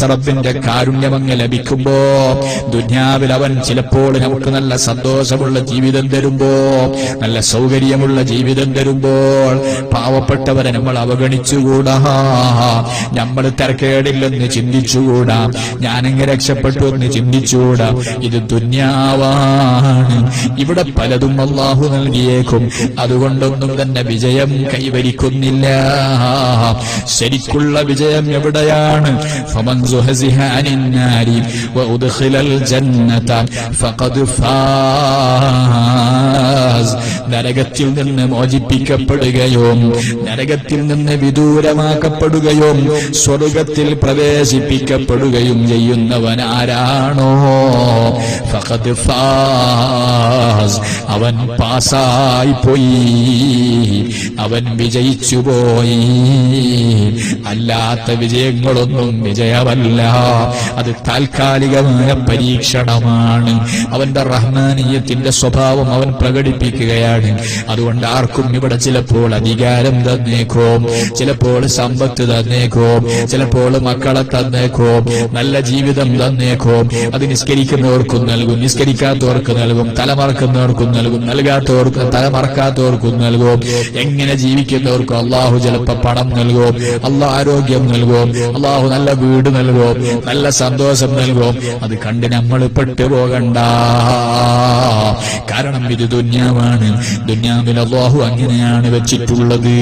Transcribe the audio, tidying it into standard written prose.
പടച്ചറബിന്റെ കാരുണ്യമങ്ങ് ലഭിക്കുമ്പോ ദുനിയാവിൽ അവൻ ചിലപ്പോൾ നമുക്ക് നല്ല സന്തോഷമുള്ള ജീവിതം തരുമ്പോ, നല്ല സൗകര്യമുള്ള ജീവിതം തരുമ്പോൾ പാവപ്പെട്ടവരെ നമ്മൾ അവഗണിച്ചുകൂടാ, നമ്മൾ തരക്കേടില്ലെന്ന് ചിന്തിച്ചുകൂടാ, ഞാനെങ്ങനെ രക്ഷപ്പെട്ടു എന്ന് ചിന്തിച്ചുകൂടാ. ഇത് ദുനിയാവാണ്. ഇവിടെ പലതും അല്ലാഹു നൽകിയേക്കും, അതുകൊണ്ടൊന്നും തന്നെ വിജയം കൈവരിക്കുന്നില്ല. ശരിക്കുള്ള വിജയം എവിടെയാണ്? ഫമൻ സുഹസിഹ അനിൻ നാരി വഉദ്ഖിലൽ ജന്നത ഫഖദ് ഫാസ്. നരകത്തിൽ നിന്ന് മോചിപ്പിക്കപ്പെടുകയോ നരകത്തിൽ നിന്ന് വിദൂരമാക്കപ്പെടുകയോ സ്വർഗത്തിൽ പ്രവേശിപ്പിക്കപ്പെടുകയും ചെയ്യുന്നവൻ ആരാണോ ഫഖദ് ഫാസ്, അവൻ പാസായി പോയി, അവൻ വിജയിച്ചു പോയി. അല്ലാത്ത വിജയങ്ങളൊന്നും വിജയമല്ല, അത് താൽക്കാലികമായ പരീക്ഷണമാണ്. അവന്റെ റഹ്മാനിയത്തിന്റെ സ്വഭാവം അവൻ പ്രകടിപ്പിക്കുകയാണ്. അതുകൊണ്ട് ആർക്കും ഇവിടെ ചിലപ്പോൾ അധികാരം തന്നേക്കും, ചിലപ്പോൾ സമ്പത്ത് തന്നേക്കും, ചിലപ്പോൾ മക്കളെ തന്നേക്കും, നല്ല ജീവിതം തന്നേക്കും. അത് നിസ്കരിക്കുന്നവർക്കും നൽകും, നിസ്കരിക്കാത്തവർക്ക് നൽകും, തലമറക്കുന്നവർക്കും നൽകും, നൽകാത്തവർക്ക് തലമറക്കാത്തവർക്കും നൽകും. എങ്ങനെ ജീവിക്കുന്നവർക്കും അള്ളാഹു ചിലപ്പോൾ പണം നൽകും, അള്ളാഹു ആരോഗ്യം നൽകും, അള്ളാഹു നല്ല വീട് നൽകും, നല്ല സന്തോഷം നൽകും. അത് കണ്ട് നമ്മൾ പെട്ടുപോകണ്ട. കാരണം ഇത് ദുനിയാവാണ്. ദുനിയാവിൽ അള്ളാഹു അങ്ങനെയാണ് വെച്ചിട്ടുള്ളത്.